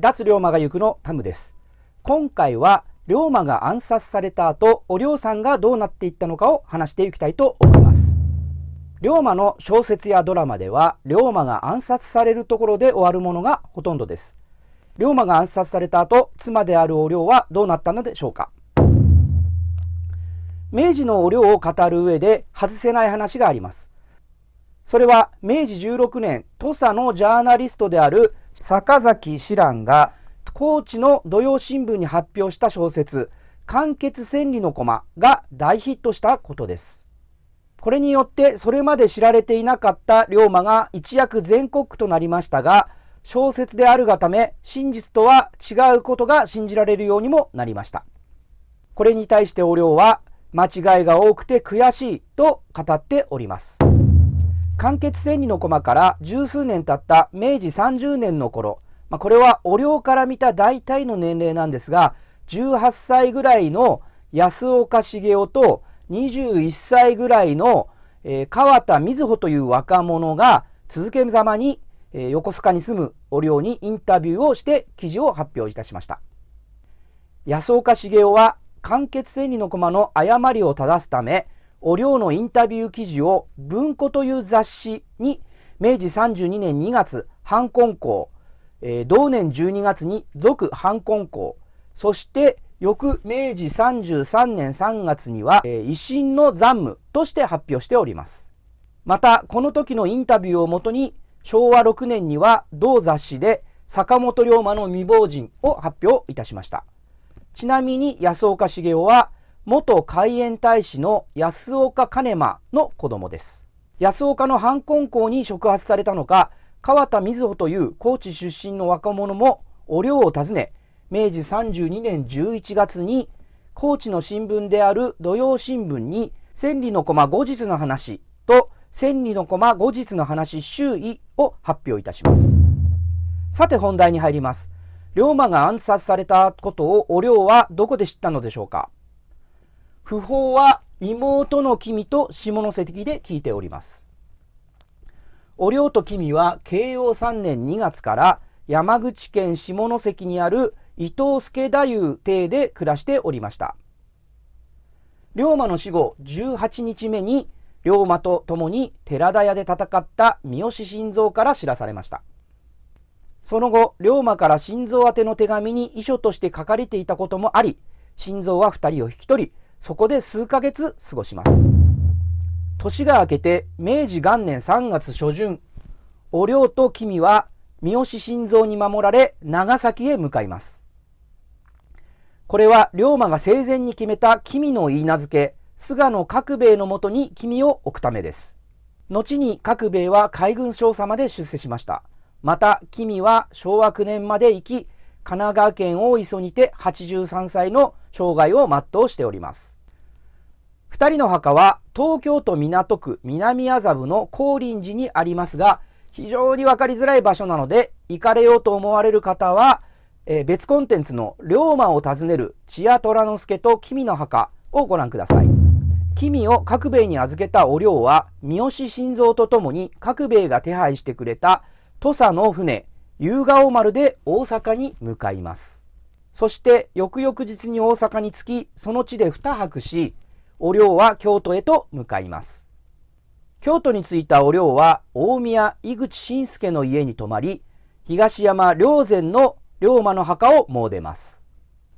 脱龍馬が行くのタムです。今回は龍馬が暗殺された後、お龍さんがどうなっていったのかを話していきたいと思います。龍馬の小説やドラマでは、龍馬が暗殺されるところで終わるものがほとんどです。龍馬が暗殺された後、妻であるお龍はどうなったのでしょうか。明治のお龍を語る上で外せない話があります。それは明治16年、土佐のジャーナリストである坂崎紫蘭が高知の土曜新聞に発表した小説「間欠千里の駒」が大ヒットしたことです。これによってそれまで知られていなかった龍馬が一躍全国区となりましたが、小説であるがため真実とは違うことが信じられるようにもなりました。これに対してお龍は間違いが多くて悔しいと語っております。間欠千里の駒から十数年経った明治30年の頃、これはお龍から見た大体の年齢なんですが、18歳ぐらいの安岡茂雄と21歳ぐらいの川田瑞穂という若者が続けざまに横須賀に住むお龍にインタビューをして記事を発表いたしました。安岡茂雄は間欠千里の駒の誤りを正すため、お龍のインタビュー記事を文庫という雑誌に明治32年2月版根校、同年12月に続版根校、そして翌明治33年3月には維新の残務として発表しております。またこの時のインタビューをもとに昭和6年には同雑誌で坂本龍馬の未亡人を発表いたしました。ちなみに安岡茂雄は元海援大使の安岡金馬の子供です。安岡の版根校に触発されたのか、川田瑞穂という高知出身の若者もお龍を訪ね、明治32年11月に高知の新聞である土曜新聞に千里の駒後日の話と千里の駒後日の話周囲を発表いたします。さて本題に入ります。龍馬が暗殺されたことをお龍はどこで知ったのでしょうか。訃報は妹の君と下関で聞いております。お龍と君は慶応3年2月から山口県下関にある伊藤助太夫邸で暮らしておりました。龍馬の死後18日目に龍馬と共に寺田屋で戦った三好新蔵から知らされました。その後、龍馬から新蔵宛ての手紙に遺書として書かれていたこともあり、新蔵は2人を引き取り、そこで数ヶ月過ごします。年が明けて明治元年3月初旬、お龍と君は三好新蔵に守られ長崎へ向かいます。これは龍馬が生前に決めた君の言い名付け、菅野角兵衛のもとに君を置くためです。後に角兵衛は海軍少佐まで出世しました。また君は昭和9年まで生き、神奈川県大磯にて83歳の生涯を全うしております。2人の墓は東京都港区南麻布の高林寺にありますが、非常に分かりづらい場所なので、行かれようと思われる方は、別コンテンツの龍馬を訪ねる千谷虎之助と君の墓をご覧ください。君を角兵衛に預けたお龍は三好新蔵とともに角兵衛が手配してくれた土佐の船夕顔丸で大阪に向かいます。そして翌々日に大阪に着き、その地で2泊し、お龍は京都へと向かいます。京都に着いたお龍は大宮井口信介の家に泊まり、東山霊山の龍馬の墓を詣ます。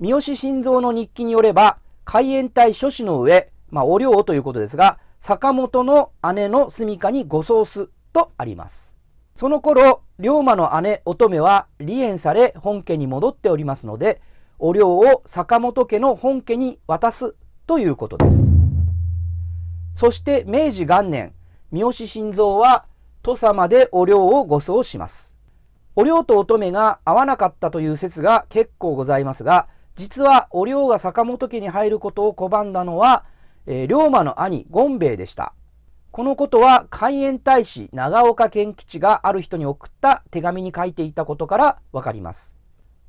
三好新蔵の日記によれば、海援隊諸子の上、お龍ということですが、坂本の姉の住処にご葬すとあります。その頃、龍馬の姉乙女は離縁され本家に戻っておりますので、お龍を坂本家の本家に渡すということです。そして明治元年、三好新蔵は土佐までお龍を護送します。お龍と乙女が会わなかったという説が結構ございますが、実はお龍が坂本家に入ることを拒んだのは、龍馬の兄権兵衛でした。このことは海援大使長岡健吉がある人に送った手紙に書いていたことからわかります。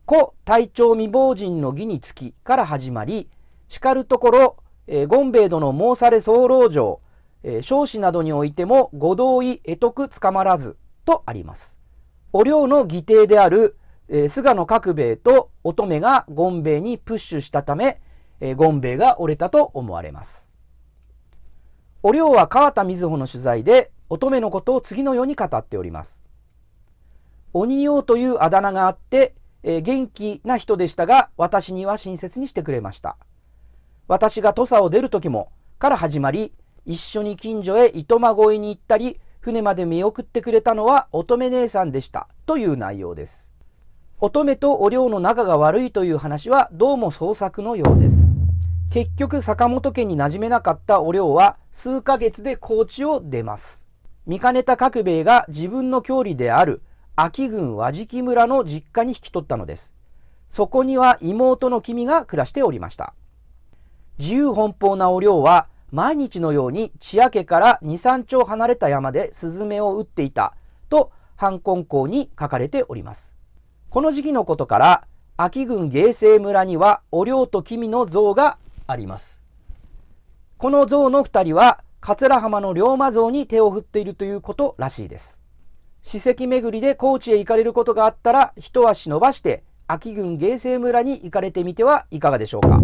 故隊長未亡人の儀につきから始まり、しかるところ、権兵衛殿申され候状、彰子などにおいてもご同意得得つかまらずとあります。お龍の義弟である菅野角兵衛と乙女が権兵衛にプッシュしたため、権兵衛が折れたと思われます。お涼は川田瑞穂の取材で乙女のことを次のように語っております。鬼王というあだ名があって、元気な人でしたが、私には親切にしてくれました。私が土佐を出る時もから始まり、一緒に近所へ糸間越えに行ったり、船まで見送ってくれたのは乙女姉さんでしたという内容です。乙女とお涼の仲が悪いという話はどうも創作のようです。結局坂本家に馴染めなかったお涼は数ヶ月で高知を出ます。見かねた角兵衛が自分の郷里である安芸郡和敷村の実家に引き取ったのです。そこには妹の君が暮らしておりました。自由奔放なお涼は毎日のように千谷家から2、3丁離れた山でスズメを撃っていたと藩根校に書かれております。この時期のことから安芸郡芸西村にはお涼と君の像があります。この像の2人は桂浜の龍馬像に手を振っているということらしいです。史跡巡りで高知へ行かれることがあったら一足伸ばして安芸郡芸西村に行かれてみてはいかがでしょうか。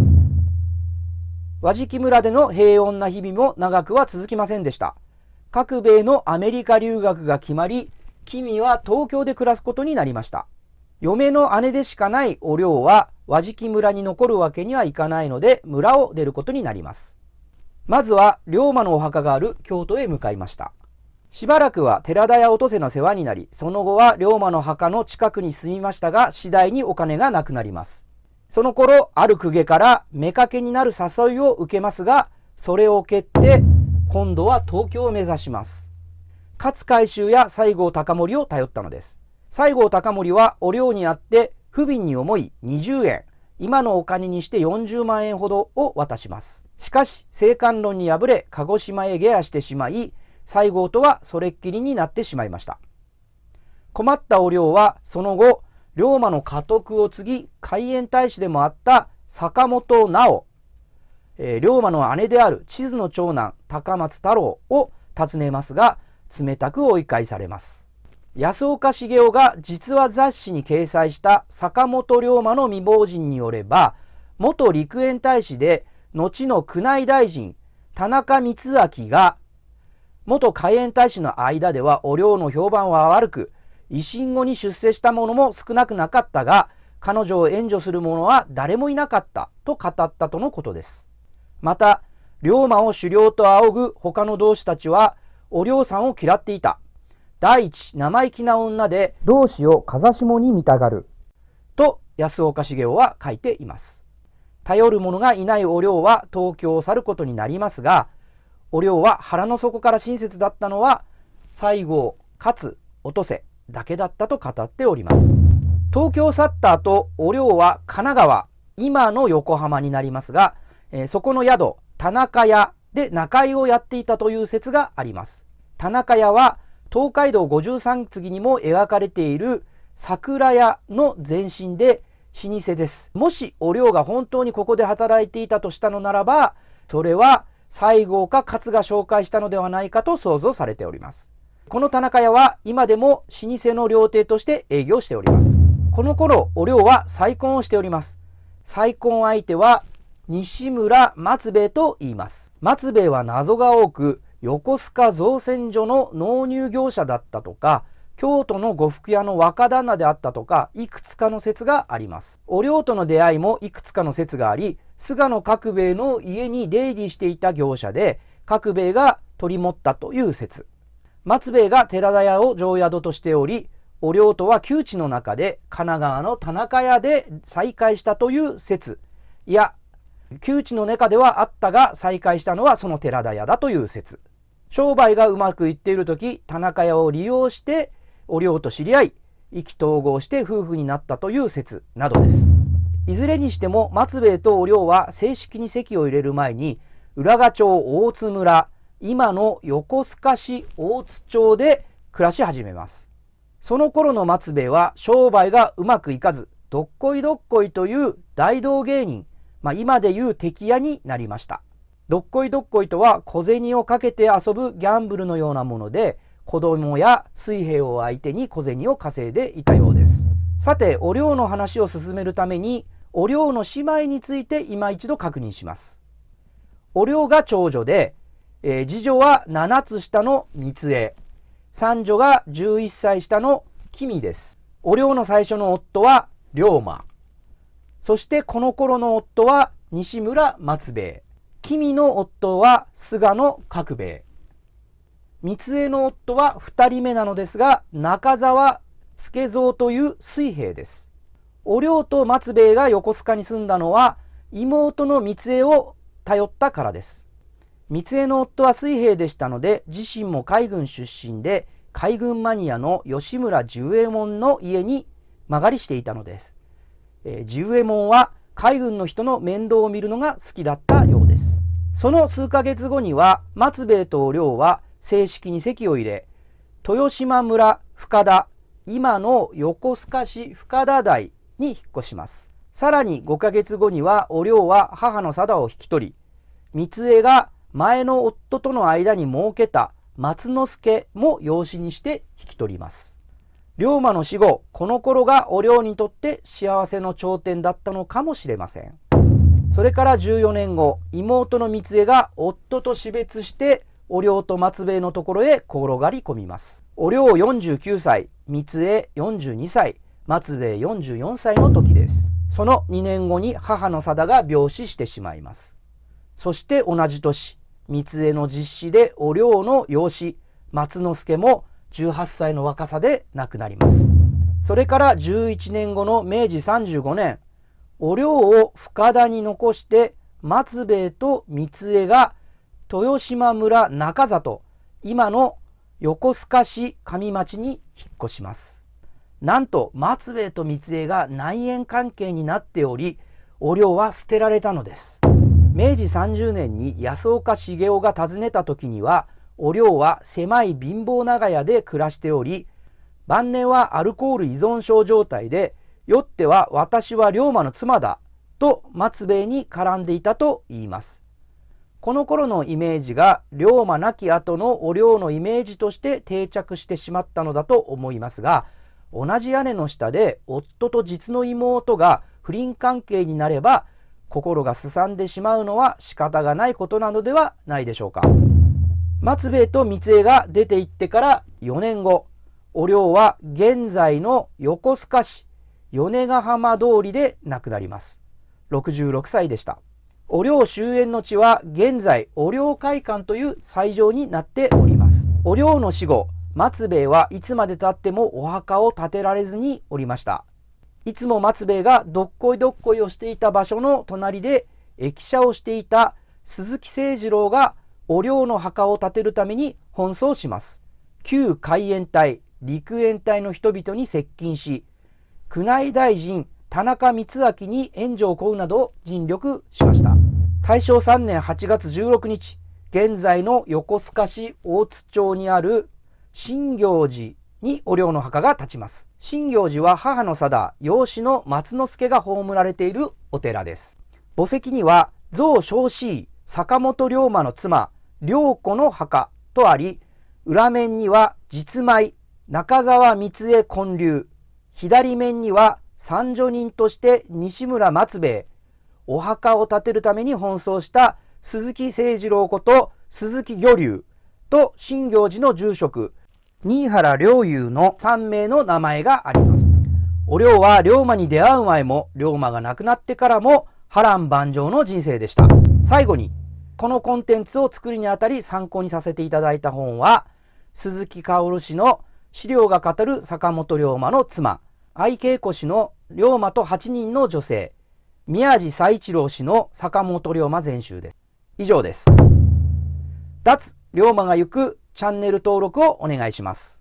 和敷村での平穏な日々も長くは続きませんでした。角兵衛のアメリカ留学が決まり、君は東京で暮らすことになりました。嫁の姉でしかないお涼は和敷村に残るわけにはいかないので村を出ることになります。まずは龍馬のお墓がある京都へ向かいました。しばらくは寺田やお登勢の世話になり、その後は龍馬の墓の近くに住みましたが、次第にお金がなくなります。その頃、ある公家から妾になる誘いを受けますが、それを蹴って、今度は東京を目指します。勝海舟や西郷隆盛を頼ったのです。西郷隆盛はお涼にあって不憫に思い20円、今のお金にして40万円ほどを渡します。しかし、青函論に敗れ、鹿児島へ下野してしまい、西郷とはそれっきりになってしまいました。困ったお涼は、その後、龍馬の家督を継ぎ、海援大使でもあった坂本直、龍馬の姉である千津の長男高松太郎を訪ねますが、冷たく追い返されます。安岡茂雄が実話雑誌に掲載した坂本龍馬の未亡人によれば、元陸援大使で後の宮内大臣田中光明が、元海援大使の間ではお涼の評判は悪く、維新後に出世した者も少なくなかったが、彼女を援助する者は誰もいなかったと語ったとのことです。また、龍馬を首領と仰ぐ他の同志たちは、お涼さんを嫌っていた。第一、生意気な女で、同志を風下に見たがる。と、安岡茂雄は書いています。頼る者がいないお涼は東京を去ることになりますが、お涼は腹の底から親切だったのは、西郷、勝、お登勢だけだったと語っております。東京を去った後、お涼は神奈川、今の横浜になりますが、そこの宿、田中屋で仲居をやっていたという説があります。田中屋は東海道53次にも描かれている桜屋の前身で老舗です。もしお涼が本当にここで働いていたとしたのならば、それは西郷か勝が紹介したのではないかと想像されております。この田中屋は今でも老舗の料亭として営業しております。この頃、お涼は再婚をしております。再婚相手は西村松兵衛と言います。松兵衛は謎が多く、横須賀造船所の納入業者だったとか、京都の呉服屋の若旦那であったとか、いくつかの説があります。お涼との出会いもいくつかの説があり、菅野角兵衛の家に出入りしていた業者で、角兵衛が取り持ったという説。松兵衛が寺田屋を定宿としており、お涼とは旧知の中で神奈川の田中屋で再会したという説。いや、旧知の中ではあったが再会したのはその寺田屋だという説。商売がうまくいっているとき、田中屋を利用してお涼と知り合い、意気投合して夫婦になったという説などです。いずれにしても松兵衛とお涼は正式に籍を入れる前に、浦賀町大津村、今の横須賀市大津町で暮らし始めます。その頃の松兵衛は商売がうまくいかず、どっこいどっこいという大道芸人、今でいう敵屋になりました。どっこいどっこいとは小銭をかけて遊ぶギャンブルのようなもので、子供や水兵を相手に小銭を稼いでいたようです。さて、お龍の話を進めるために、お龍の姉妹について今一度確認します。お龍が長女で、次女は7つ下の三江、三女が11歳下の君です。お龍の最初の夫は龍馬。そしてこの頃の夫は西村松兵衛。君の夫は菅野角兵衛。三江の夫は2人目なのですが、中沢助蔵という水兵です。お龍と松兵衛が横須賀に住んだのは、妹の三江を頼ったからです。三江の夫は水兵でしたので、自身も海軍出身で、海軍マニアの吉村十右衛門の家に間借りしていたのです。十右衛門は海軍の人の面倒を見るのが好きだったようです。その数ヶ月後には、松兵衛とお龍は正式に籍を入れ、豊島村深田、今の横須賀市深田台に引っ越します。さらに5ヶ月後には、お龍は母の貞を引き取り、三江が前の夫との間に設けた松之助も養子にして引き取ります。龍馬の死後、この頃がお龍にとって幸せの頂点だったのかもしれません。それから14年後、妹の三江が夫と死別して、お龍と松兵衛のところへ転がり込みます。お龍49歳、三江42歳、松兵衛44歳の時です。その2年後に母の貞が病死してしまいます。そして同じ年、三江の実子でお龍の養子、松之助も18歳の若さで亡くなります。それから11年後の明治35年、お龍を深田に残して、松兵衛と三江が豊島村中里、今の横須賀市上町に引っ越します。なんと松兵衛と三江が内縁関係になっており、お龍は捨てられたのです。明治30年に安岡茂雄が訪ねた時には、お龍は狭い貧乏長屋で暮らしており、晩年はアルコール依存症状態で、酔っては私は龍馬の妻だと松兵衛に絡んでいたと言います。この頃のイメージが龍馬亡き後のお龍のイメージとして定着してしまったのだと思いますが、同じ屋根の下で夫と実の妹が不倫関係になれば、心がすさんでしまうのは仕方がないことなのではないでしょうか。松兵衛と三江が出て行ってから4年後、お龍は現在の横須賀市米ヶ浜通りで亡くなります。66歳でした。お龍終焉の地は現在お龍会館という斎場になっております。お龍の死後、松兵衛はいつまで経ってもお墓を建てられずにおりました。いつも松兵衛がどっこいどっこいをしていた場所の隣で駅舎をしていた鈴木清次郎がお龍の墓を建てるために奔走します。旧海援隊、陸援隊の人々に接近し、宮内大臣田中光明に援助を請うなど尽力しました。大正3年8月16日、現在の横須賀市大津町にある新行寺にお龍の墓が建ちます。新行寺は母の貞、養子の松之助が葬られているお寺です。墓石には、蔵少子坂本龍馬の妻、良子の墓とあり、裏面には実米、中沢三江建立、左面には三女人として西村松兵衛、お墓を建てるために奔走した鈴木清次郎こと鈴木魚龍と新行寺の住職、新原良友の3名の名前があります。お龍は龍馬に出会う前も、龍馬が亡くなってからも波乱万丈の人生でした。最後に、このコンテンツを作るにあたり参考にさせていただいた本は、鈴木薫氏の資料が語る坂本龍馬の妻、愛恵子氏の龍馬と8人の女性、宮地佐一郎氏の坂本龍馬全集です。以上です。脱龍馬が行くチャンネル登録をお願いします。